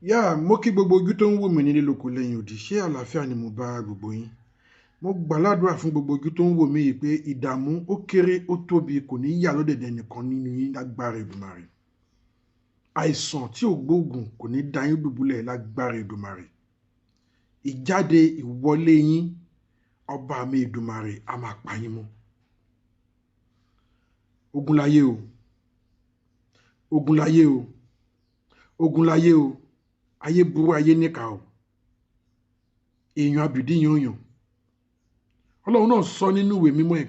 Mo kí gbogbo ojú tó ń wò mí nílé lóko lẹ́yìn odi, ṣé àlàáfíà ni mo bá gbogbo yín? Mo gbàládùra fún gbogbo ojú tó ń wò mí yìí pé ìdààmú ó kéré ó tóbi kò ní yà lọ́dẹ̀dẹ̀ nìkan nínú yín lágbára Èdùmàrè. Àìsàn tí ò gbóògùn kò ní dá yín dùbúlẹ̀ lágbára Èdùmàrè. Ìjáde ìwọlé yín ọba mi Èdùmàrè a máa pa yín mọ́. Ogun láyé o, ogun láyé o, ogun láyé o, ayé burú ayé níkà o. Èèyàn àbìdí yàn yàn. Ọlọ́run náà sọ nínú ìwé mímọ́ ẹ̀.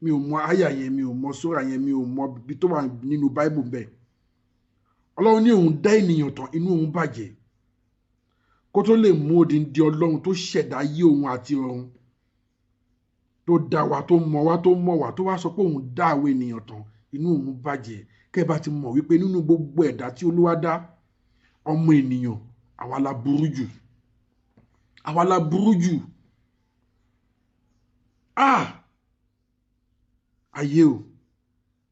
Mi ò mọ àyà yẹn, mi ò mọ sóra yẹn, mi ò mọ ibi tó wà nínú Bible bẹ́ẹ̀. Ọlọ́run ní òun dá ènìyàn tán, inú òun bàjẹ́. Kó tó lè mú odindi Ọlọ́run tó ṣẹ̀dá ayé òun àti ọ̀run. Tó dá wa, tó mọ̀ wa, tó mọ̀ wa, tó wá sọ pé òun dá àwọn ènìyàn tán, inú òun bàjẹ́. Kẹ́ bá ti mọ̀ wípé nínú gbogbo ẹ̀dá tí Olúwa dá, ọmọ ènìyàn àwa la burú jù. Àwa la burú jù. Ayé o,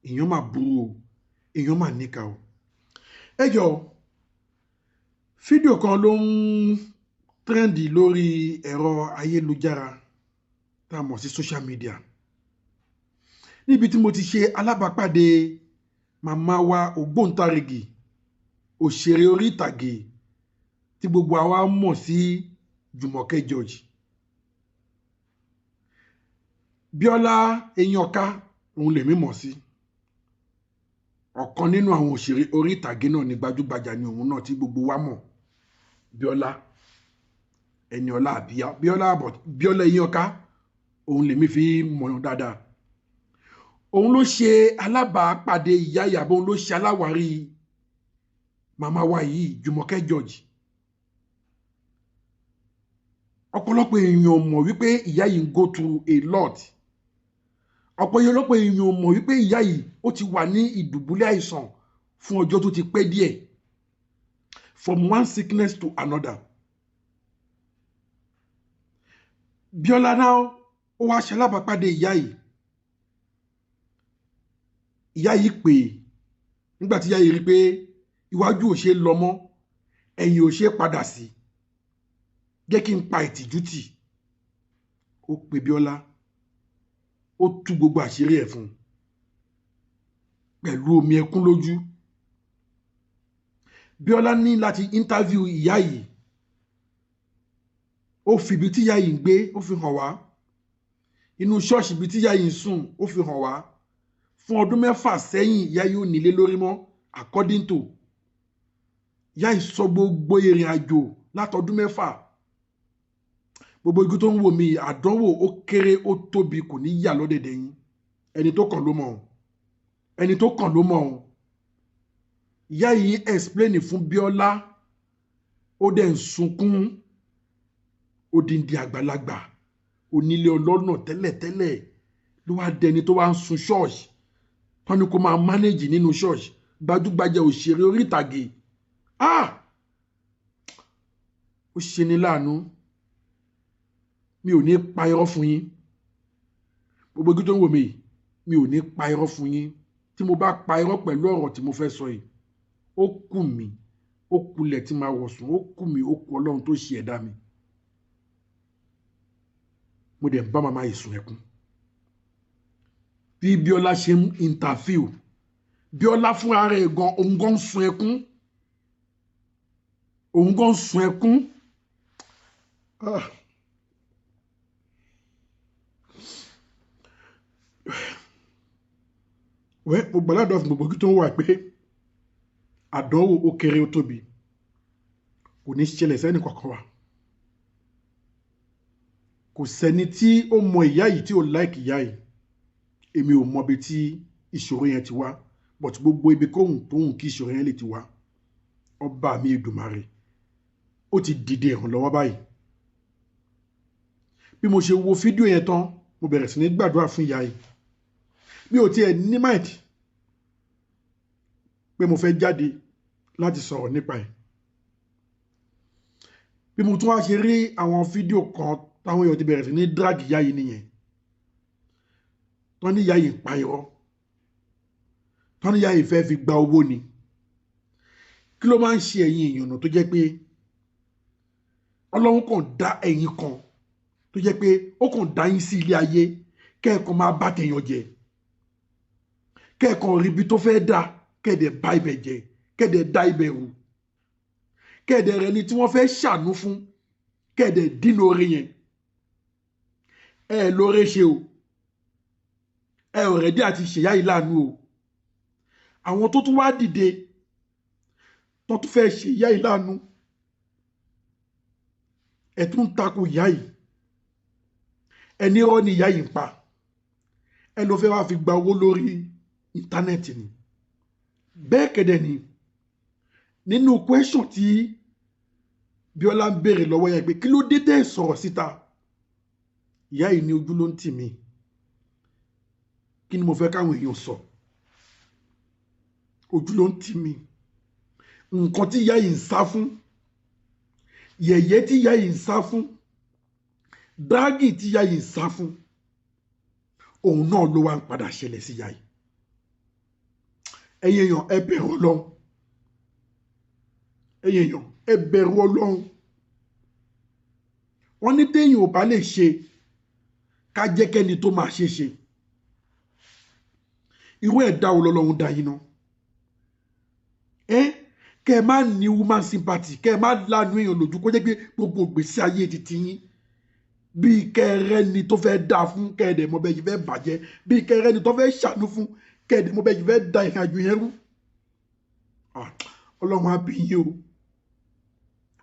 èèyàn máa burú o, èèyàn máa níkà o. Ẹ jọ̀ọ́, fídíò kan ló ń trẹ́ndì lórí ẹ̀rọ ayélujára tá a mọ̀ sí social media. Níbi tí mo ti ṣe alábàápàdé màmá wa ògbóǹtarìgì òṣèré orí ìtàgé tí gbogbo àwa mọ̀ sí Jùmọ̀kẹ́ George. Bíọ́lá Eyínọ̀ká òun lèmi mọ̀ sí. Ọ̀kan nínú àwọn òṣèré orí ìtàgé náà ní gbajúgbajà ni òun náà tí gbogbo wa mọ̀. Bíọ́lá Ẹniọlá àbíyá Bíọ́lá Eyínọ̀ká òun lèmi fi mọ̀ dáadáa. Òun ló ṣe alábàápàdé ìyá Ìyábọ̀, òun ló ṣe aláwárí màmá wa yìí Jùmọ̀kẹ́ George. Ọ̀pọ̀lọpọ̀ èèyàn mọ̀ wípé ìyá yìí ń go through a lot. Ọ̀pọ̀lọpọ̀ èèyàn mọ̀ wípé ìyá yìí ó ti wà ní ìdùbúlẹ̀ àìsàn fún ọjọ́ tó ti pẹ́ díẹ̀. From one sickness to another. Bíọ́lá náà ó wá ṣe alábàápàdé ìyá yìí. Ìyá yìí pè nígbà tí ìyá yìí rí pé iwájú ò ṣe lọ mọ́, ẹ̀yìn ò ṣe padà sí. Jẹ́ kí n pa ìtìjú tì. Ó pe Bíọ́lá. Ó tú gbogbo àṣírí ẹ̀ fún pẹ̀lú omi ẹkún lójú. Bíọ́lá ní láti interview ìyá yìí. Ó fi ibi tí ìyá yìí ń gbé, ó fi hàn wá. Inú ṣọ́ọ̀ṣì ibi tí ìyá yìí ń sùn, ó fi hàn wá. Fún ọdún 6 sẹ́yìn, ìyá yìí ò nílé lórí mọ́, according to. Ìyá yìí sọ gbogbo ìrìn àjò látọdún 6. Gbogbo igun tó ń wò mí, àdánwò ó kéré ó tóbi kò ní yà lọ́dẹ̀dẹ̀ yín. Ẹni tó kàn ló mọ̀ ọ́n. Ẹni tó kàn ló mọ̀ ọ́n. Ìyá yìí explain fún Bíọ́lá. Ó dẹ̀ ń sunkún. Odindi àgbàlagbà. Onílé ọlọ́nà tẹ́lẹ̀tẹ́lẹ̀. Ló wá dẹni tó wá ń sun ṣọ́ọ̀ṣì. Tán ni kó máa manage nínú ṣọ́ọ̀ṣì. Gbajúgbajà òṣèré orí ìtàgé. Ó ṣe ni láàánú. Mi ò ní pa irọ́ fún yín. Gbogbo ojú tó ń wò mí, mi ò ní pa irọ́ fún yín. Tí mo bá pa irọ́ pẹ̀lú ọ̀rọ̀ tí mo fẹ́ sọ yìí, ó kù mí, ó kulẹ̀ tí máa wọ̀ sùn, ó kù mí, ó kù Ọlọ́run tó ṣe ẹ̀dá mi. Mo dẹ̀ ń bá màmá yìí sun ẹkún. Bí Bíọ́lá ṣe ń interview, Bíọ́lá fúnra rẹ̀ gan, òun gan ń sun ẹkún. Òun gan ń sun ẹkún. Mo gbàládùra fún gbogbo ojú tó ń wà pé àdánwò ó kéré ó tóbi kò ní ṣẹlẹ̀ sẹ́ni kankan wa. Kò sẹ́ni tí ó mọ ìyá yìí tí ó like ìyá yìí. Èmi ò mọ ibi tí ìṣòro yẹn ti wá, but gbogbo ibi kóhùn tóhùn kí ìṣòro yẹn lè ti wá. Ọba mi Èdùmàrè ó ti dìde ìrànlọ́wọ́ báyìí. Bí mo ṣe wo fídíò yẹn tán, mo bẹ̀rẹ̀ sí ní gbàdúrà fún ìyá yìí. Mi ò tiẹ̀ ní mind pé mo fẹ́ jáde láti sọ̀rọ̀ nípa ẹ̀. Bí mo tún wá ṣe rí àwọn fídíò kan táwọn èèyàn ti bẹ̀rẹ̀ sí ní drag ìyá yìí nìyẹn. Tán ní ìyá yìí pa irọ́. Tán ní ìyá yìí fẹ́ fi gba owó ni. Kí kí ló máa ń ṣe ẹ̀yin èèyàn náà tó jẹ́ pé Ọlọ́run kàn dá ẹ̀yin kan tó jẹ́ pé ó kàn dá yín sí ilé ayé kẹ́ẹ̀kan máa bá tèèyàn jẹ kẹ́ẹ̀kan rí ibi tó fẹ́ dá kẹ́ẹ̀dẹ̀ bá ibẹ̀ jẹ kẹ́ẹ̀dẹ̀ dá ibẹ̀ rú kẹ́ẹ̀dẹ̀ rẹ ni tí wọ́n fẹ́ ṣàánú fún kẹ́ẹ̀dẹ̀ dínà orí yẹn ẹ lóore ṣe o ẹ ò rẹ̀dí àti ṣèyá yìí láàánú o àwọn tó tún wá dìde tó tún fẹ́ ṣèyá yìí láàánú ẹ tún ń takò ìyá yìí ẹni rọ́ ni ìyá yìí ń pa ẹ ló fẹ́ wá fi gba owó lórí íńtánẹ́ẹ̀tì ni bẹ́ẹ̀ kẹ́dẹ̀ ni nínú question tí Bíọ́lá ń béèrè lọ́wọ́ yẹn pé kí ló dé tẹ́ sọ̀rọ̀ síta ìyá yìí ní ojú ló ń tì mí kí ni mo fẹ́ káwọn èèyàn sọ ojú ló ń tì mí nǹkan tí ìyá yìí ń sá fún yẹ̀yẹ́ tí ìyá yìí ń sá fún dágì tí ìyá yìí ń sá fún òun náà ló wá ń padà ṣẹlẹ̀ sí ìyá yìí ẹ̀yin èèyàn ẹ bẹ̀rù Ọlọ́run ẹ̀yin èèyàn ẹ bẹ̀rù Ọlọ́run wọ́n ní téèyàn ò bá lè ṣe ká jẹ́ kẹ́ni tó máa ṣe ṣe irú ẹ̀dá wo lọ́lọ́run dá yín náà kẹ́ ẹ má ní woman sympathy kẹ́ ẹ má lánàá èèyàn lójú kó jẹ́ pé gbogbo ìgbésí ayé titi yín bíi kẹrẹ́ni tó fẹ́ dá fún kẹ́ẹ̀dẹ̀ mọ́ bẹ́ẹ̀ yìí fẹ́ bàjẹ́ bíi kẹrẹ́ni tó fẹ́ ṣàánú fún kẹ́ẹ̀dẹ̀ mọ́ bẹ́ẹ̀ yìí fẹ́ da ìrìn àjò yẹn rú Ọlọ́run á bí yín o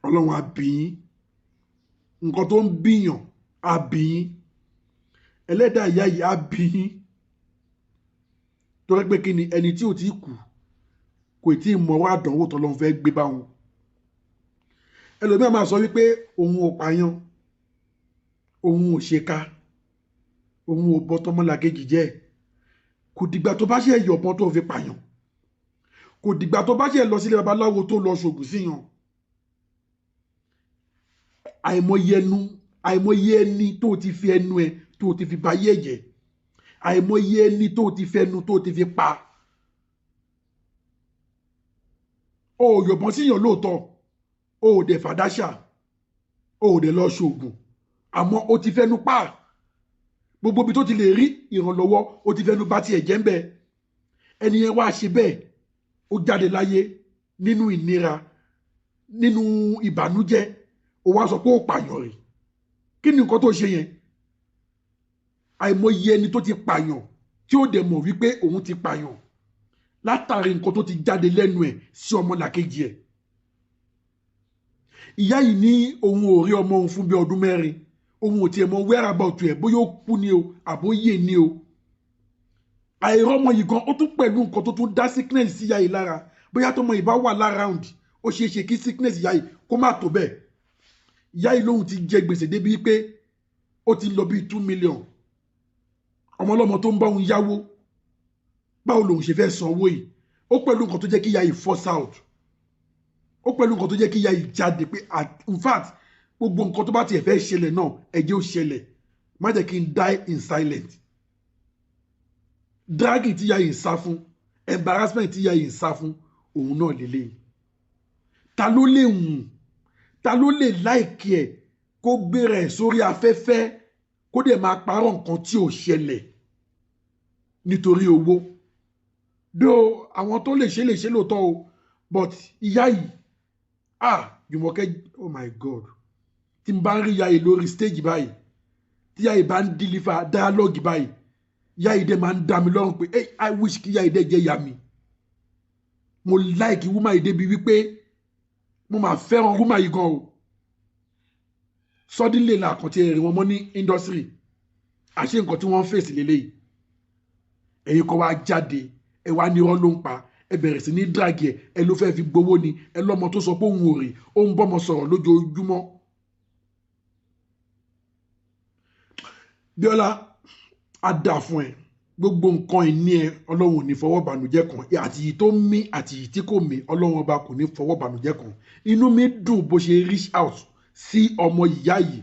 Ọlọ́run á bí yín nǹkan tó ń bíyàn á bí yín ẹlẹ́dàá ìyá yìí á bí yín torí pé kí ni ẹni tí ò tí kú kò tí ì mọ̀ wá àdánwò tọ́lọ́run fẹ́ gbé bá wọn ẹlòmíà máa sọ wípé òun ò pààyàn òun ò ṣèkà òun ò bọ́ tọmọlàkejì jẹ́ kò dìgbà tó bá ṣe yọ̀bọ̀n tó fi pààyàn kò dìgbà tó bá ṣe lọ sílé babaláwo tó lọ ṣògùn síyàn àìmọye ẹni tó ti fi ẹnu ẹ tó ti fi bayé ẹ̀jẹ̀ àìmọye ẹni tó ti fi ẹnu tó ti fi pa o ò yọ̀bọ̀n síyàn lóòótọ́ o ò dẹ̀ fàdáṣà o ò dẹ̀ lọ ṣògùn àmọ́ o ti fẹnu pa gbogbo ibi tó ti lè rí ìrànlọ́wọ́ o ti fẹnu bá tiẹ̀ jẹ́ ń bẹ ẹni yẹn wá ṣe bẹ́ẹ̀ ó jáde láyé nínú ìnira nínú ìbànújẹ́ ó wá sọ pé ó pààyàn rẹ̀ kí ni nǹkan tó ṣe yẹn àìmọye ẹni tó ti pààyàn tí ó dẹ̀ mọ̀ wípé òun ti pààyàn látàrí nǹkan tó ti jáde lẹ́nu ẹ̀ sí ọmọlàkejì ẹ̀ ìyá yìí ní òun ò rí ọmọ òun fún bí ọdún mẹ́rin òun ò tiẹ̀ mọ whereabout ẹ̀ bóyá ó kú ni o àbóyè ni o àìrọ́mọ yìí gan ó tún pẹ̀lú nǹkan tó tún dá sickness sí ìyá yìí lára bóyá tọmọ yìí bá wà láround ó ṣeé ṣe kí sickness ìyá yìí kó má tó bẹ́ẹ̀ ìyá yìí lóhun ti jẹ gbèsè débi pé ó ti lọ bíi 2 million ọmọ ọlọ́mọ tó ń bá òun yáwó báwo lòun ṣe fẹ́ san owó yìí ó pẹ̀lú nǹkan tó jẹ́ kí ìyá yìí force out ó pẹ̀lú nǹkan tó jẹ́ kí ìyá yìí jáde pé in fact gbogbo nǹkan tó bá tiẹ̀ fẹ́ ṣẹlẹ̀ náà ẹ jẹ́ ó ṣẹlẹ̀ má jẹ́ kí n die in silent dragging tí ìyá yìí ń sá fún embarrassment tí ìyá yìí ń sá fún òun náà lélẹ̀ ta ló lè hùn ta ló lè láìkí ẹ̀ kó gbéra ẹ̀ sórí afẹ́fẹ́ kó dẹ̀ máa parọ́ nǹkan tí ò ṣẹlẹ̀ nítorí owó dó àwọn tó lè ṣe lóòótọ́ o but ìyá yìí Jùmọ̀kẹ́ oh my God tí n bá ń rí ìyá yìí lórí stage báyìí tí ìyá yìí bá ń deliver dialogue báyìí ìyá yìí dẹ̀ máa ń dá mi lọ́rùn pé hey, I wish kí ìyá yìí dẹ̀ jẹ́ ìyá mi mo like woman yìí débi wípé mo máa fẹ́ràn woman yìí gan o suddenly la kàn ti rìn wọn mọ́ ní industry àṣé nǹkan tí wọ́n ń fèsì lélẹ́yìí ẹ̀yin kan wá jáde ẹ wá ní irọ́ ló ń pa ẹ bẹ̀rẹ̀ sí ní dragi ẹ ló fẹ́ fi gbowó ni ẹ lọ́mọ tó sọ pé òun ò rí ó ń bọ́mọ sọ̀rọ̀ lójoojúmọ́. Bíọ́lá á dà fún ẹ gbogbo nǹkan ìní ẹ ọlọ́run ò ní fọwọ́ bànújẹ́ kan àti yìí tó mí àti yìí tí kò mí ọlọ́run ọba kò ní fọwọ́ bànújẹ́ kan inú mi dùn bó ṣe reach out sí ọmọ ìyá yìí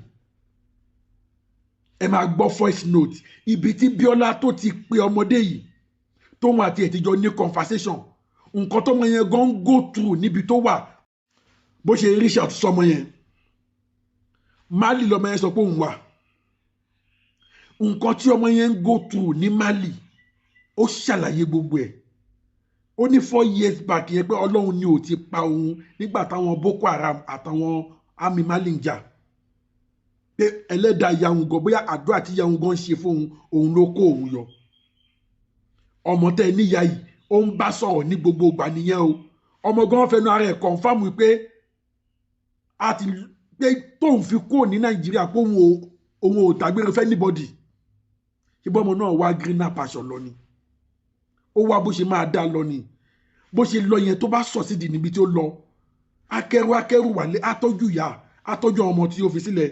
ẹ máa gbọ́ voice note ibi tí Bíọ́lá tó ti pe ọmọdé yìí tóun àti ẹ̀ ti jọ ní conversation nǹkan tọ́mọ yẹn gan go through níbi tó wà bó ṣe Richard sọmọ yẹn Mali lọmọ yẹn sọ pé òun wà nǹkan tí ọmọ yẹn ń go through ní Mali ó ṣàlàyé gbogbo ẹ̀ ó ní 4 years back yẹn pé Ọlọ́run ni ò ti pa òun nígbà táwọn Boko Haram àtàwọn army Mali ń jà pé ẹlẹ́dàá ìyàwó gan bóyá àdúrà tí ìyàwó gan ṣe fún òun ló kó òun yọ ọmọ tẹ níyà yìí ó ń bá sọ̀rọ̀ ní gbogbo ìgbà nìyẹn o ọmọ gan fẹnu ara ẹ̀ confam pé àti pé tóun fi kúrò ní Nàìjíríà pé òun ò tàgbére fẹ́ anybody ṣùgbọ́n ọmọ náà wá greener passion lọ ni ó wá bó ṣe máa dá lọ ni bó ṣe lọ yẹn tó bá sọ sídìí níbi tí ó lọ akẹ́rù wálé atọ́jú ìyá atọ́jú ọmọ tí ó fi sílẹ̀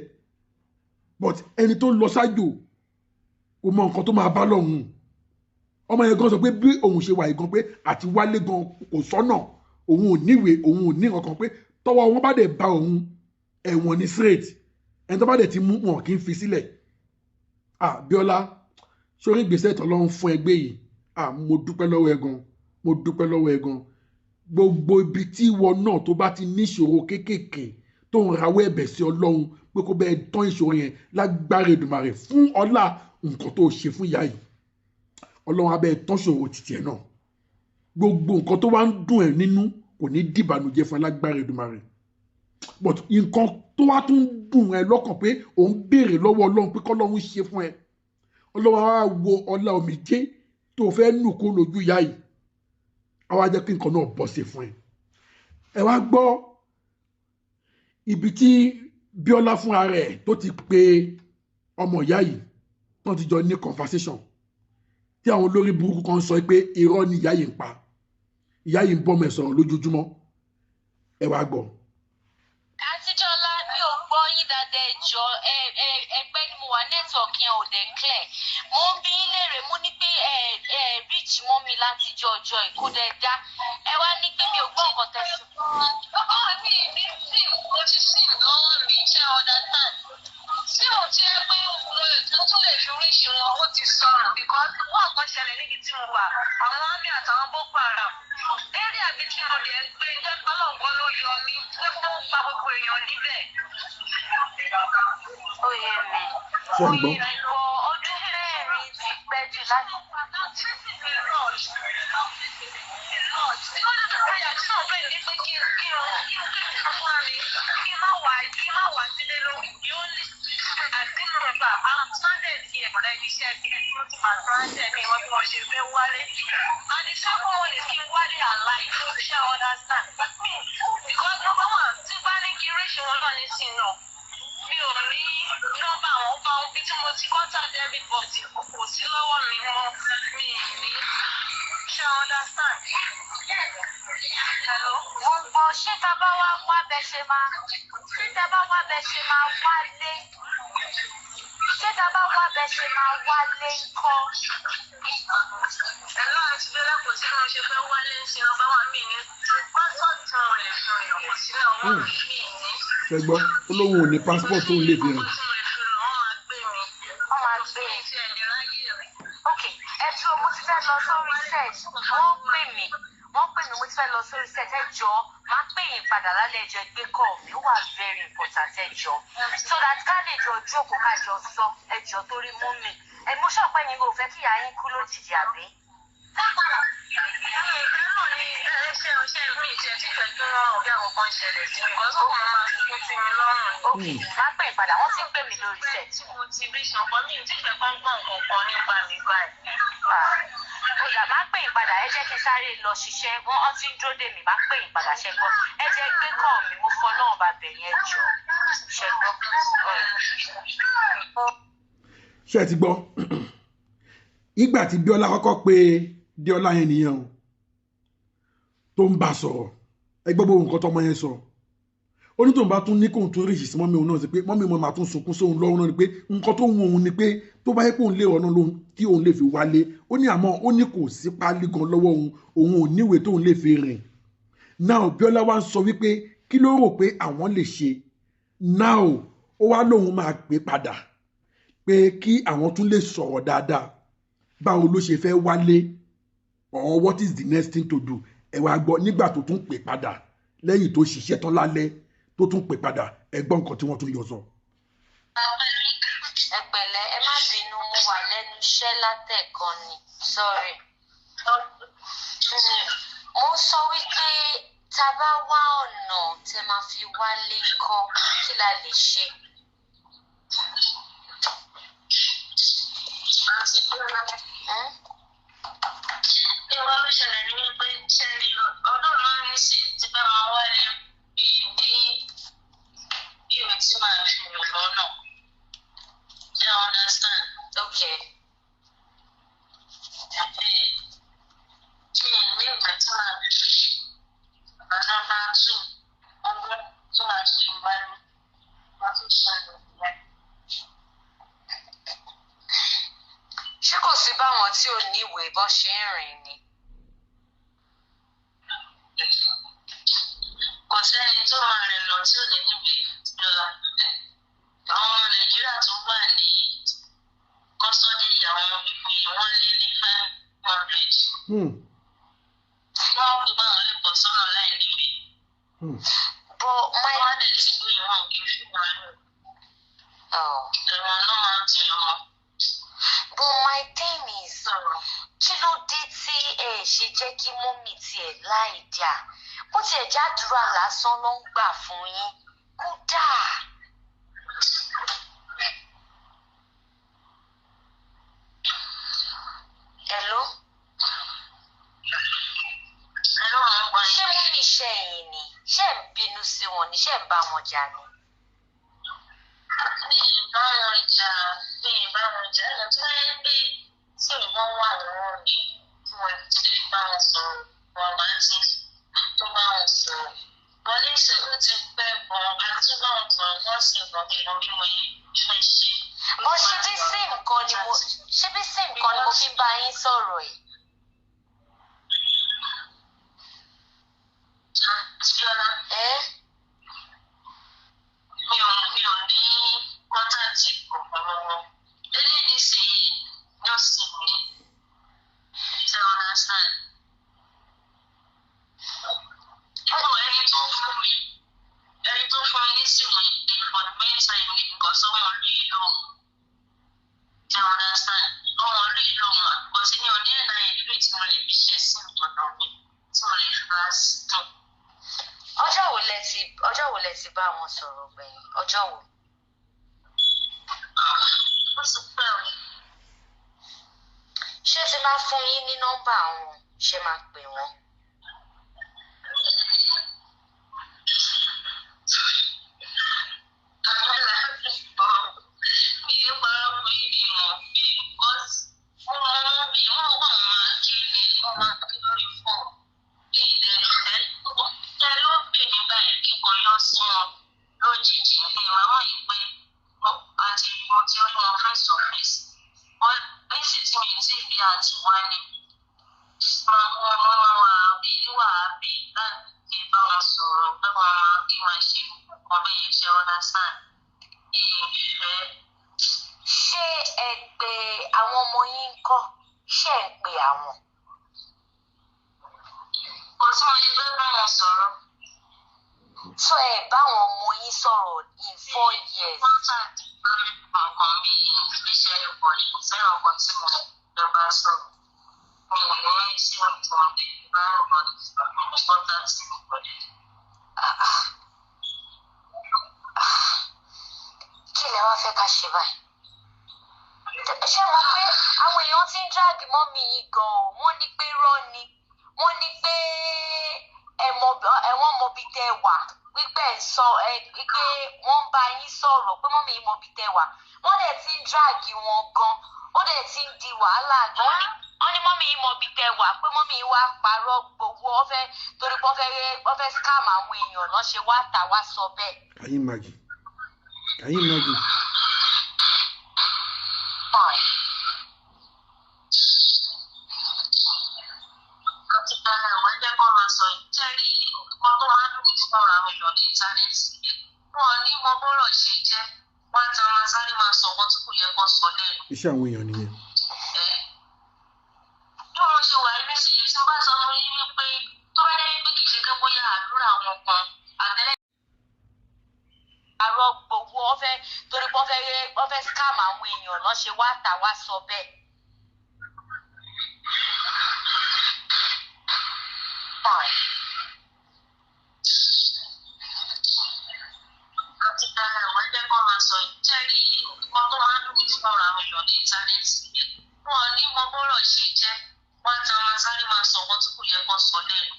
but ẹni tó lọ ṣáájú kò mọ nǹkan tó máa bá lọ́hùn ọmọ yẹn gan sọ pé bí òun ṣe wà yìí gan pé àti wálé gan kò sọ́nà òun ò níwèé òun ò ní nǹkan pé tọ́wọ́ wọn bá dẹ̀ bá òun ẹ̀wọ̀n ní straight ẹni tó bá dẹ̀ ti mú wọn kì í fi sílẹ̀ Bíọ́lá sórí ìgbésẹ̀ tọ́lọ́run fún ẹgbẹ́ yìí mo dúpẹ́ lọ́wọ́ ẹ gan mo dúpẹ́ lọ́wọ́ ẹ gan gbogbo ibi tí ìwọ náà tó bá ti níṣòro kéékèèké tó ń rawọ́ ẹ̀bẹ̀ sí Ọlọ́run pé kó bẹ́ẹ̀ tán ìṣòro yẹn lágbára Èdùmàrè fún ọlá nǹkan tó ṣe fún ìyá yìí Ọlọ́run á bẹ́ẹ̀ tán ìṣòro títí ẹ̀ náà gbogbo nǹkan tó wá ń dùn ẹ̀ nínú kò ní dìbànújẹ́ fún lágbára Èdùmàrè but nǹkan tó wá tún dùn ẹ lọ́kàn pé òun béèrè lọ́wọ́ Ọlọ́run pé kọ́lọ́run ṣe fún ẹ Ọlọ́run á wo ọlá omijé tó fẹ́ nù kó lójú ìyá yìí á wá jẹ́ kí nǹkan náà bọ́ sí fún ẹ wá gbọ́ ibi tí Bíọ́lá fúnra rẹ̀ tó ti pe ọmọ ìyá yìí tó ti jọ ní conversation tí àwọn olórí burúkú kan sọ pé irọ́ ni ìyá yìí ń pa ìyá yìí ń bọ́ mẹ́ sọ̀rọ̀ lójoojúmọ́ ẹ wá gbọ́. Àtijọ́lá mi ò gbọ́ yín dáadáa ẹjọ́ ẹgbẹ́ ni mo wà nẹ́tíwọ̀kì yẹn ò dé clear mo ń bí léèrè mo ní pé reach mọ́ mi láti jọ ọjọ́ ìkódẹ̀ dá ẹ wá ní pé mi ò gbọ́ nǹkan tẹ̀sí. mi ní sim mo ti sim lọ́wọ́ mi ṣe understand sim tí ẹ pé mo tún lè fi reach wọn ó ti sọnù because wọ́n kàn ṣẹlẹ̀ níbi tí mo wà àwọn army àtàwọn Boko Haram eré àbí tí mo dẹ̀ ń gbé jẹ́ ọlọ́gbọ́n ló yọ mí pé kó ń pa gbogbo èèyàn níbẹ̀. ó yé mi ọdún mẹ́rin ti pẹ́ jù láti. I'm stranded here already. I'm stranded me when we should be wale. And the second one is keep wale alive. You understand? Because number one, Tiffany Kiration was on this thing now. Mi ò ní nọ́mbà àwọn ọba ohun bí tí mo ti contact everybody kò sí lọ́wọ́ mi mọ́ mi ní. Ṣé o understand? Hello. Wọ́n gbọ́ ṣé tá a bá wá bẹ ṣe máa wálé. Ṣé tá a bá wá bẹ ṣe máa wálé ńkọ́? Ẹ̀rọ àti Bẹ́lá kò sí bí wọ́n ṣe fẹ́ wálé ṣe ọba wa mí ní. Pásítọ̀tì tí wọ́n lè fi rìn kò sí náà wọ́n mí ní. Ṣẹ́gbọ́n olóhùn ò ní passport tó ń lè fi rìn. Wọ́n máa gbé mi. Ok, ẹ tí mo ti fẹ́ lọ sórí set wọ́n pè mí mo ti fẹ́ lọ sórí set ẹ jọ máa pè yín padà lálẹ́ ẹjọ́ gbé kọ́ mi ó wà very important ẹ jọ so that ká lè jọ jókòó ká jọ sọ ẹ jọ torí mú mi ẹ mo ṣọ̀pẹ́ yín kò fẹ́ kí ìyá yín kú lójijì àbí. Máa pè padà wọ́n ti ń pè mí lórí set. Mo ti rí ṣọ̀pọ̀ mi tí ìfẹ́ kan gbọ́ nǹkan kan nípa mi báyìí. Ọ̀gá máa pè yín padà ẹ jẹ́ kí n sáré lọ ṣiṣẹ́ wọ́n ti ń dúró dè mí máa pè yín padà ṣẹ́gbọ́n ẹ jẹ́ gbé kọ́ mi mo fọ́ náà bá bẹ̀ yẹn jọ ṣẹ́gbọ́n. Ṣé ẹ ti gbọ́ ìgbà tí Bíọ́lá kọ́kọ́ pé Bíọ́lá yẹn nìyẹn o tó ń bá sọ̀rọ̀ ẹ gbọ́ gbogbo nǹkan tọmọ yẹn sọ ó ní tóun bá tún ní kóun tún rí ìṣìṣẹ́ mọ́mí òun náà sí pé mọ́mí mo máa tún sunkún sóun lọ́rùn náà ni pé nǹkan tó wù òun ni pé tó bá yẹ kóun lé ọ̀nà lóhun kí òun lè fi wálé ó ní àmọ́ ó ní kò sí páálí gan lọ́wọ́ òun ò níwèé tóun lè fi rìn náà Bíọ́lá wá ń sọ wípé kí ló rò pé àwọn lè ṣe náà ó wá lóun máa pè padà pé kí àwọn tún lè sọ̀rọ̀ dáadáa báwo ló ṣe fẹ́ wálé or what is the next thing to do ẹ ẹ wá gbọ́ nígbà tó tún pè padà lẹ́yìn tó ṣiṣẹ́ tán lálẹ́ tó tún pè padà ẹ gbọ́ nǹkan tí wọ́n tún yọ sọ. ẹ pẹ̀lẹ́ ẹ má bínú mo wà lẹ́nu iṣẹ́ látẹ̀kan ni sorry. mo sọ wípé tá a bá wá ọ̀nà tẹ máa fi wálé ńkọ́ kí la lè ṣe. Ìwà ló ṣẹlẹ̀ ní wípé ṣẹ́rí ọdún náà ní sí ti bá wọn wálé bíi ní ìwé tí màá fi rìn lọ́nà. Do you understand? Okay. Kí ní ìgbà tí màá fi bàbá bá tù ọgbọ́n tí màá fi wálé wọ́n tún ṣẹlẹ̀ ìyá. ṣé kò sí báwọn tí ò ní ìwé bọ́ ṣe ń rìn ni. Kò sẹ́ni tó máa rìn lọ tí ò ní níbi ìjọba. Àwọn ọmọ Nàìjíríà tó wà ní kọ́sọ́dì àwọn pípọ̀ yìí wọ́n lé ní 500. Wọ́n fi báwọn lè pọ̀ sọ́nà láì níbi. Wọ́n á dẹ̀ ti gbé ìwọ̀n kí n fi wọn lò. Ẹ̀rọ náà máa ń ti ọmọ. But my thing is, kí ló dé tí ẹ ṣe jẹ́ kí mọ́mì tiẹ̀ láì dà? Bó tiẹ̀ jádùúrà lásán ló ń gbà fún yín. Kódà. Hello? Hello, mo gbà yín. Ṣé mọ́mì ṣe ẹ̀yìn ni? Ṣé ẹ̀ ń bínú sí wọn ni? Ṣé ẹ̀ ń bá wọn jà ni? Mi ì bá wọn jà, ẹ̀rọ tó yẹ pé tí ìwọ́n wà lọ́wọ́ mi tí mo ti bá wọn sọ̀rọ̀ wọn máa ti tó bá wọn sọ̀rọ̀. Wọ́n ní ṣe ó ti pẹ́ gan àti bá wọn sọ̀rọ̀ wọ́n sì gan bí mo bí mo yẹ fẹ́ ṣe. Bọ́ ṣé bí sim kan ni mo fi bá yín sọ̀rọ̀ yìí? Bíọ́lá. Mi ò ní kọ́ńtàtì kankan lọ́wọ́. Eléyìí sì yóò sì mí. Ṣé o understand? Ẹni tó fún mi ní sìnwó ìpè for the main time ni because ọmọ rí lóhùn. Ṣé o understand? Ọmọ rí lóhùn àkọsí ní ọdún ẹ̀dá ìlú tí mo lè fi ṣe sí ìtọ́jú mi tí mo lè fi rà sí tó. Ọjọ́ wo lẹ ti bá wọn sọ̀rọ̀ gbẹ̀yìn? Ọjọ́ wo? Ó ti pẹ́ o. Ṣé ti máa fún yín ní nọ́mbà wọn? Ṣé máa pè wọ́n? Ṣé ẹ pè àwọn ọmọ yín kọ́? Ṣé ẹ pè àwọn? Kò sí wọn yẹ bá wọn sọ̀rọ̀. So ẹ bá àwọn ọmọ yín sọ̀rọ̀ in 4 years. Kọ́ńtàtì bá mi kọ̀ọ̀kan bí iṣẹ́ ìbò yìí kò fẹ́ràn ọkọ̀ tí mo lọ bá sọ̀rọ̀. Mi ò ní sí ọ̀tún ọ̀dẹ̀ bá ọ̀gbọ̀n kọ́ńtàtì mi pọ̀lẹ̀. Kí lẹ wá fẹ́ ká ṣe báyìí? Ṣé mo pé àwọn èèyàn ti ń drag mọ́ mi yìí gan-an? Wọ́n ní pé rọ́ ni. Wọ́n ní pé ẹ̀wọ̀n mọ̀bí tẹ́ wà. Wípé wípé wọ́n bá yín sọ̀rọ̀ pé mọ́mí yìí mọ̀bí tẹ́ wà. Wọ́n dẹ̀ ti ń drag wọn gan. Ó dẹ̀ ti ń di wàhálà gan. Wọ́n ní mọ́mí yìí mọ̀bí tẹ́ wà pé mọ́mí yìí wá parọ́ gbogbo torí pé wọ́n fẹ́ scam àwọn èèyàn náà ṣe wá tà wá sọ bẹ́ẹ̀. Can you imagine? Can you imagine? Iṣẹ́ àwọn èèyàn nìyẹn. Bí wọ́n ṣe wà ní ìsinyìí tí wọ́n bá sọ fún yín wípé tó bá àwọn kan àtẹ́lẹ̀ àrọ gbogbo ọfẹ torí pé wọ́n fẹ́ scam àwọn èèyàn náà ṣe wá tà wá sọ bẹ́ẹ̀. àti dára àwọn ẹgbẹ́ kan máa sọ jẹ́rí nǹkan tó máa ń dùn mí fún ọ̀rọ̀ àwọn èèyàn ní íńtánẹ́ẹ̀tì yẹn wọn ní mọ bọ́rọ̀ ṣe jẹ́ wọ́n á ta máa sáré máa sọ wọn tí kò yẹ kán sọ lẹ́nu.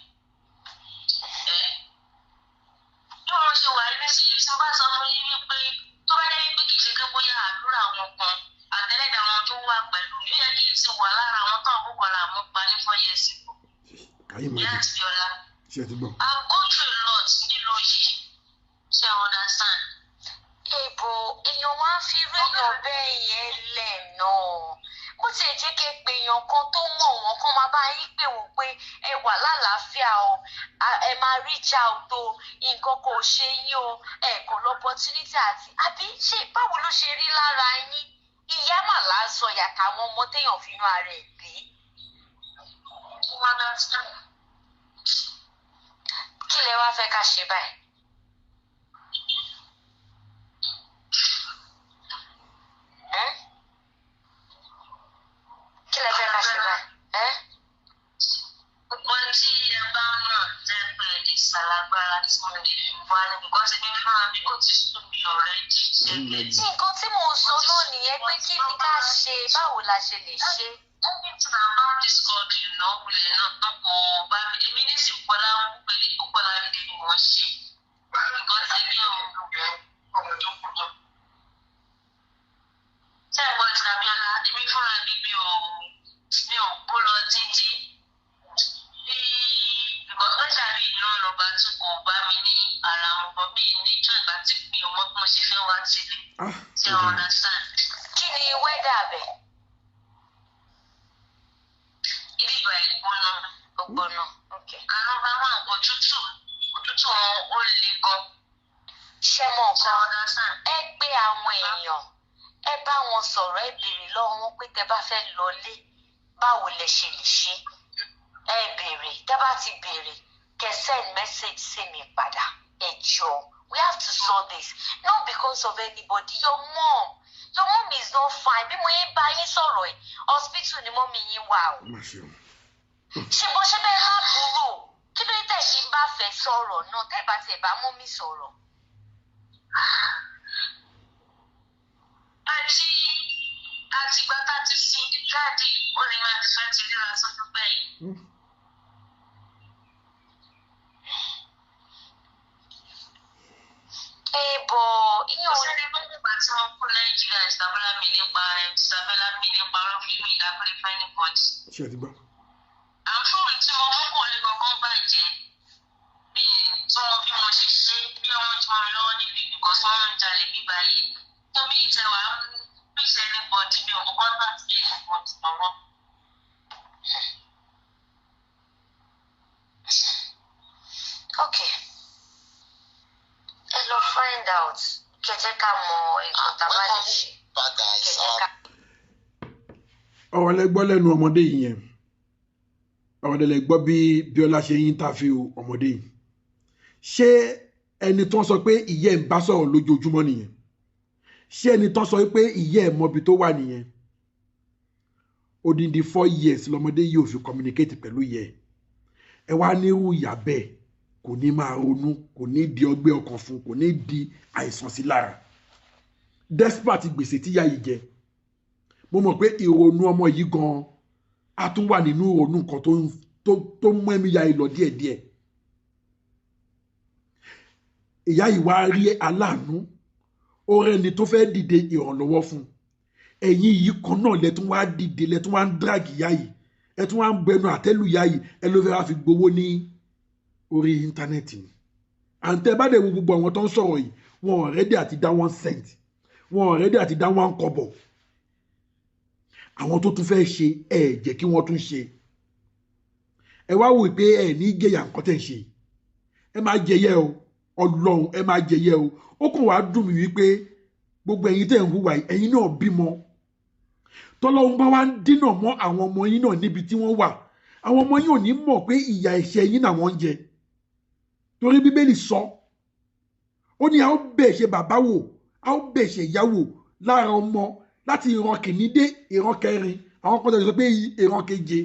bí wọ́n ṣe wà nísìnyí tí wọ́n bá sọ fún yín wípé tó bá jẹ́ wípé kì í ṣe pé bóyá àdúrà àwọn kan àtẹ́lẹ́dà wọn tó wà pẹ̀lú mi ó yẹ kí n ti wà lára àwọn tó àbúkọ ara àwọn pa ní 4 years ago. ìyá àti Bíọ́lá I go through a lot nílùú yìí ṣe understand. Èbò èèyàn wá ń fi réèyàn bẹ́ẹ̀ yẹn lẹ̀ náà bó tiẹ̀ jẹ́ kí ẹ pé èèyàn kan tó mọ̀ wọ́n kán máa bá yín pè wọ́n pé ẹ wà lálàáfíà o ẹ máa reach out o nǹkan kò ṣe yín o ẹ kò lọ opportunity àti àbí ṣé báwo ló ṣe rí lára yín ìyá mà lásọ yàtọ̀ àwọn ọmọ téèyàn fi inú ara ẹ̀ bí. kí lẹ wá fẹ́ ká ṣe báyìí. kí lẹ fẹ́ ká ṣe báyìí. wọ́n tí ẹ bá mọ̀ jẹ́ pé ìsàlágbára tí mo lè fi wá ní because èmi fúnra mi ó ti sún mi already. nǹkan tí mò ń sọ náà nìyẹn pé kí ni ká ṣe báwo la ṣe lè ṣe. everything about this country náà wulẹ̀ náà kò bá mi èmi ní sì pọ̀lá pẹ̀lú púpọ̀lá nílé ni wọ́n ṣe because èmi ò ṣe é wọ́n ti Abíọ́lá èmi fúnra mi ò gbó lọ títí because wọ́n ṣàbí iná lọ́ba tí kò bá mi ní ara wọn bọ́ mi níjọ́ ìgbà tí mi ò mọ̀ bí mo ṣe fẹ́ wá sílé ṣe understand. kí ni wẹ́dà bẹ̀. ibi ìgbà ìgbóná. ògbóná ok. àwọn bá wà òtútù wọn ó le gan. ṣé mọ̀ nǹkan ẹ gbé àwọn èèyàn ẹ bá wọn sọ̀rọ̀ ẹ béèrè lọ́wọ́ wọn pé tẹ bá fẹ́ lọlé báwo lẹ ṣe lè ṣe ẹ béèrè tẹ bá ti béèrè kẹ send message sí mi padà ẹ jọ̀ọ́ we have to solve this not because of anybody your mom is not fine bí mo yẹn bá yín sọ̀rọ̀ ẹ̀ hospital ni mọ́mí yín wà o ṣe bó ṣe bẹ́ẹ̀ láàbúrò kí ló tẹ̀ sí bá fẹ́ sọ̀rọ̀ náà tẹ́ bá tiẹ̀ bá mọ́mí sọ̀rọ̀. àti gbàtà ti sin jáde ó lè máa ti fẹ́ ti ríra sójú gbẹ̀yìn. Èèbọ̀ ìyẹn ò ní. nígbà tí wọ́n kú Nàìjíríà Isabella mi nípa ọ̀rọ̀ fíìmù ìdágbére fún anybody. ṣé ẹ ti gbọ́. àǹfọ̀n tí mo mú kò lè gangan bàjẹ́ bí tí wọ́n bí mo ṣe ṣe bí wọ́n ti mọ́ mi lọ́wọ́ níbi ìbìkọ́ tí wọ́n ń jalè bíbá yìí tó bí ìtẹ̀wá bí ìṣẹ́ anybody mi ò kọ́ contact anybody lọ́wọ́. Okay. Ẹ lọ find out kẹjẹ ká mọ nǹkan tá a bá lè ṣe kẹjẹ ká. ọ̀rọ̀ lẹ gbọ́ lẹ́nu ọmọdé yìí yẹn ọ̀rọ̀ lẹ gbọ́ bí Bíọ́lá ṣe yín tàfi ọmọdé yìí ṣé ẹni tó ń sọ pé ìyá ẹ̀ ń bá sọ̀rọ̀ lójoojúmọ́ nìyẹn ṣé ẹni tó ń sọ pé ìyá ẹ̀ mọbi tó wà nìyẹn odindi 4 years lọmọdé yìí ò fi communicate pẹ̀lú ìyá ẹ̀ ẹ wá nírú ìyá bẹ́ẹ̀ kò ní máa ronú kò ní di ọgbẹ́ ọkàn fún kò ní di àìsàn sí lára despite gbèsè tíyá yìí jẹ mo mọ̀ pé ìrònú ọmọ yìí gan a tún wà nínú ìrònú nǹkan tó mú ẹ̀mí ya ìlọ díẹ̀díẹ̀ ìyá yìí wá rí aláàánú ó rẹni tó fẹ́ dìde ìrànlọ́wọ́ fún ẹ̀yin yìí kan náà lẹ́tún wá dìde lẹ́tún wá ń drag ìyá yìí ẹ tún wá ń bẹnu àtẹ́lù ìyá yìí ẹ ló fẹ́ wá fi gbowó ní orí íńtánẹ́ẹ̀tì ni àǹtẹ̀ bá dẹ̀ wo gbogbo àwọn tó ń sọ̀rọ̀ yìí wọn ò rẹ́dí àti dá 1 cent wọn ò rẹ́dí àti dá 1 kọ́bọ̀ àwọn tó tún fẹ́ ṣe ẹ jẹ́ kí wọ́n tún ṣe ẹ wá wò pé ẹ ní jẹyà nǹkan tẹ̀ ń ṣe ẹ máa jẹyẹ o Ọlọ́run ẹ máa jẹyẹ o ó kàn wá dùn mí wípé gbogbo ẹ̀yin tẹ̀ ń hùwà ẹ̀yin náà bímọ tọ́lọ́run bá wá ń dínà mọ́ àwọn ọmọ yín náà níbi tí wọ́n wà àwọn ọmọ yín ò ní mọ̀ pé ìyà ẹ̀ṣẹ̀ yín náà wọ́n ń jẹ torí bíbélì sọ ó ní a ó bẹ̀ ṣe bàbá wò a ó bẹ̀ ṣe ìyá wò lára ọmọ láti ìran kìíní dé ìran kẹrin àwọn kan tó sọ pé ìran keje.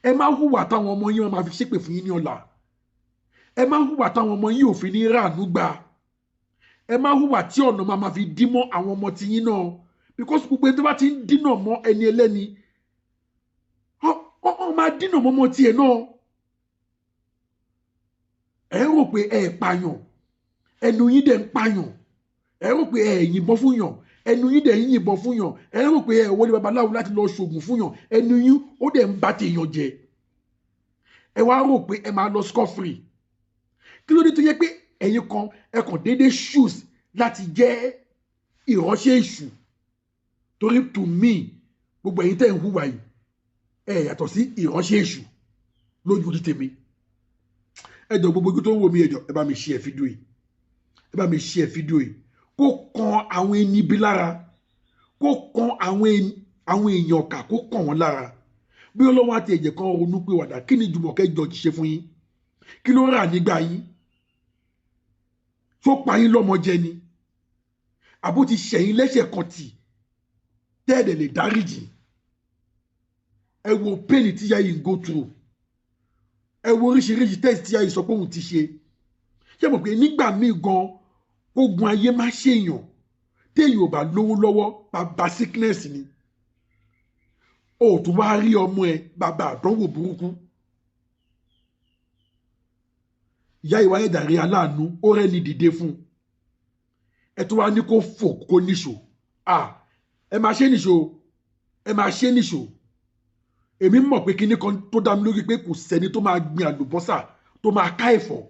Ẹ má hùwà táwọn ọmọ yín máa fi ṣépè fún yín ní ọ̀la. Ẹ má hùwà táwọn ọmọ yín ò fi ní ráàánú gbà. Ẹ má hùwà tí ọ̀nà máa fi dí mọ́ àwọn ọmọ tí yín náà, because gbogbo ẹni tó bá ti ń dínà mọ́ ẹni ẹlẹ́ni ọ máa dínà mọ́ ọmọ tiẹ̀ náà. Ẹ rò pé ẹ pààyàn, ẹnu yín dẹ̀ ń pààyàn. Ẹ rò pé ẹ yìnbọn fún yàn, ẹnu yín dẹ̀ ń yìnbọn fún yàn. Ẹ rò pé ẹ wọlé babaláwo láti lọ ṣògùn fún yàn, ẹnu yín ó dẹ̀ ń bá tèèyàn jẹ. Ẹ wá rò pé ẹ máa lọ scot free. Kí ló dé tó yẹ pé ẹ̀yin kan ẹ kàn déédéé choose láti jẹ́ ìránṣẹ́ èṣù? Torí to me gbogbo ẹ̀yin tẹ́ ń hùwà yìí ẹ yàtọ̀ sí ìránṣẹ́ èṣù lójú ní tèmi. Ẹ jọ̀ọ́ gbogbo ojú tó ń wò mí, ẹ jọ̀ọ́ ẹ bá mi share fídíò yìí, ẹ bá mi share fídíò yìí kó kan àwọn ẹni bí lára, kó kan àwọn èèyàn kà, kó kàn wọ́n lára. Bí Ọlọ́run àti ẹ̀jẹ̀ kan ronú pé wàdà, kí ni Jùmọ̀kẹ́ George ṣe fún yín? Kí ló rà nígbà yín? Tó pa yín lọ́mọ jẹ ni? Àbó ti ṣẹ̀yìn lẹ́ṣẹ̀ kan tì tẹ́ẹ̀dẹ̀ lè dáríjì? Ẹ wo pain tí ìyá yìí ń go through. Ẹ wo oríṣiríṣi test tí ìyá yìí sọ pé òun ti ṣe. Ṣé mọ̀ pé nígbà míì gan ogun ayé má ṣèyàn téèyàn ò bá lówó lọ́wọ́, bàbá sickness ni. O tún wá rí ọmọ ẹ bàbá àdánwò burúkú. Ìyá ìwà ẹ̀dàrí aláàánú ó rẹ́ni dìde fún. Ẹ tún wá ní kó fò kó níṣò. Ẹ máa ṣe níṣò, ẹ máa ṣe níṣò. Èmi mọ̀ pé kíní kan tó dá mi lórí pé kò sẹ́ni tó máa gbin àlùbọ́sà tó máa ká ẹ̀fọ́.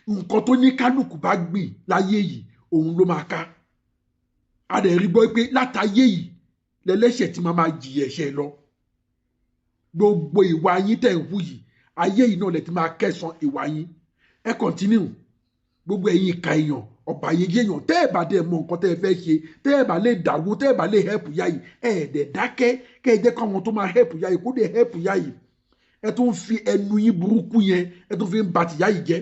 Nǹkan tó ní kálukú bá gbìn láyé yìí òun ló máa ká. A dẹ̀ rí gbọ́ pé látayé yìí lẹ́lẹ́ṣẹ̀ tí máa jìyà ẹ̀ṣẹ̀ lọ. Gbogbo ìwà yín tẹ̀ ń hù yìí ayé yìí náà lẹ ti máa kẹ́san ìwà yín. Ẹ continue. Gbogbo ẹ̀yin ìka èèyàn, ọ̀bà yeye èèyàn, tẹ́ ẹ̀ bá dẹ̀ mọ nǹkan tẹ́ ẹ fẹ́ ṣe, tẹ́ ẹ̀ bá lè dàwó, tẹ́ ẹ̀ bá lè help ìyá yìí, ẹ̀ dẹ̀ dákẹ́ kẹ́ ẹ jẹ́ káwọn tó máa help ìyá yìí kó dẹ̀ help ìyá yìí. Ẹ tún fi ẹnu yín burúkú yẹn ẹ tún fi ń ba tìyá yìí jẹ́.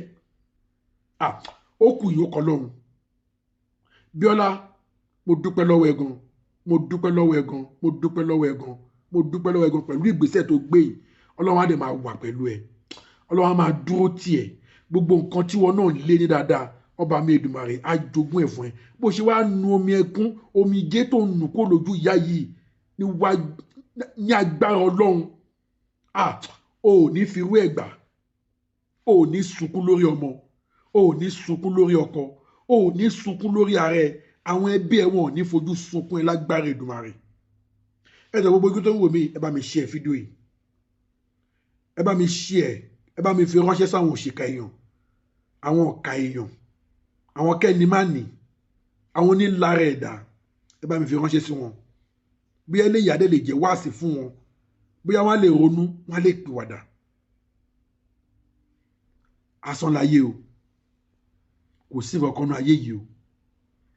Ó kù yìí ó kọ lọ́run. Bíọ́lá, mo dúpẹ́ lọ́wọ́ ẹ gan, mo dúpẹ́ lọ́wọ́ ẹ gan, mo dúpẹ́ lọ́wọ́ ẹ gan, mo dúpẹ́ lọ́wọ́ ẹ gan pẹ̀lú ìgbésẹ̀ tó gbé yìí. Ọlọ́run á dẹ̀ máa wà pẹ̀lú ẹ. Ọlọ́run á máa dúró tì ẹ́. Gbogbo nǹkan tí wọn náà lé ní dáadáa ọba mi Èdùmàrè á jogún ẹ̀ fún ẹ. Bó ṣe wá nu omi ẹkún, omi igé tó nù kó lójú ìyá yìí ní agbára Ọlọ́run. O ò ní fi irú ẹ̀ gbà. O ò ní sunkún lórí ọmọ, o ò ní sunkún lórí ọkọ, o ò ní sunkún lórí ara ẹ. Àwọn ẹbí ẹ wọn ò ní fojú sunkún ẹ lágbára Èdùmàrè. Ẹ jọ̀ọ́ gbogbo ojú tó ń wò mí, ẹ bá mi share fídíò yìí, ẹ bá mi share, ẹ bá mi fi ránṣẹ́ sáwọn òṣìkà èèyàn, àwọn ọ̀ka èèyàn, àwọn kẹ́ni má nì, àwọn onílára ẹ̀dá. Ẹ bá mi fi ránṣẹ́ sí wọn. Bí eléyìí adé lè jẹ́ wáàsí fún wọn, bóyá wọ́n lè ronú, wọ́n lè pìwàdà. Asán láyé o, kò sí nǹkan kan ayé yìí o.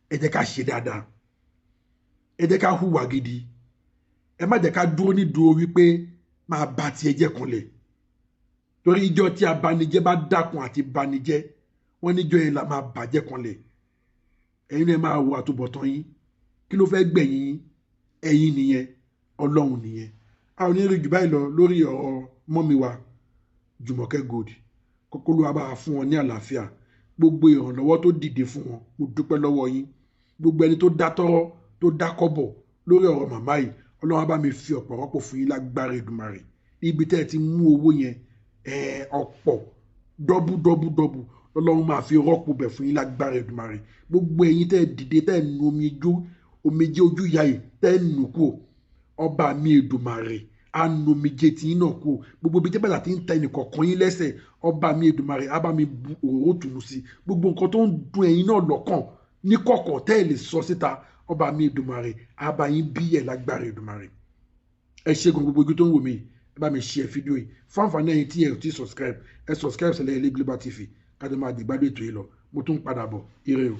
Ẹ jẹ́ ká ṣe dáadáa, ẹ jẹ́ ká hùwà gidi, ẹ má jẹ́ ká dúró ní dúró wípé máa bá tiẹ̀ jẹ́ kanlẹ̀. Torí ìjọ tí abanijẹ́ bá dákun àti banijẹ́, wọ́n níjọ́ yẹn la máa bàjẹ́ kanlẹ̀. Ẹ̀yin náà máa wo àtúbọ̀tán yín. Kí ló fẹ́ gbẹ̀yìn yín? Ẹ̀yin nìyẹn, Ọlọ́run nìyẹn. A ò ní rí jù báyìí lọ lórí ọ̀rọ̀ mọ́mi wa Jùmọ̀kẹ́ Gold. Kókó ló wá bá fún wọn ní àlàáfíà. Gbogbo ìrànlọ́wọ́ tó dìde fún wọn, mo dúpẹ́ lọ́wọ́ yín. Gbogbo ẹni tó dá tọ́rọ́, tó dá kọ́bọ̀ lórí ọ̀rọ̀ màmá yìí, Ọlọ́run á bá mi fi ọ̀pọ̀ rọ́pò fún yín lágbára Èdùmàrè. Ibi tẹ́ ẹ ti mú owó yẹn ọ̀pọ̀ dọ́bù Ọlọ́run máa fi rọ́pò bẹ̀ fún yín lágbára Èdùmàrè. Gbogbo ẹ̀yin tẹ́ ẹ dìde tẹ́ ẹ nu omijé ojú ìyá yìí tẹ́ ẹ nù kú, ọba mi Èdùmàrè á nu omijé tí yín náà kú. Gbogbo ibi tí bàtà ti ń ta ẹnìkọ̀ọ̀kan yín lẹ́sẹ̀, ọba mi Èdùmàrè á bá mi bu òróró tùnú sí. Gbogbo nǹkan tó ń dùn ẹ̀yin náà lọ́kàn ní kọ̀kọ̀ tẹ́ ẹ lè sọ síta, ọba mi Èdùmàrè á bá yín bí ẹ̀ lágbára Èdùmàrè. Ẹ ṣé gan gbogbo ojú tó ń wò mí, ẹ bá mi share fídíò yìí. Fún àǹfààní ẹ̀yin tí ẹ ò tí subscribe, ẹ subscribe sílẹ̀ ilé Global TV ká tó máa dìgbàdo ètò yìí lọ. Mo tún padà bọ̀, ire o.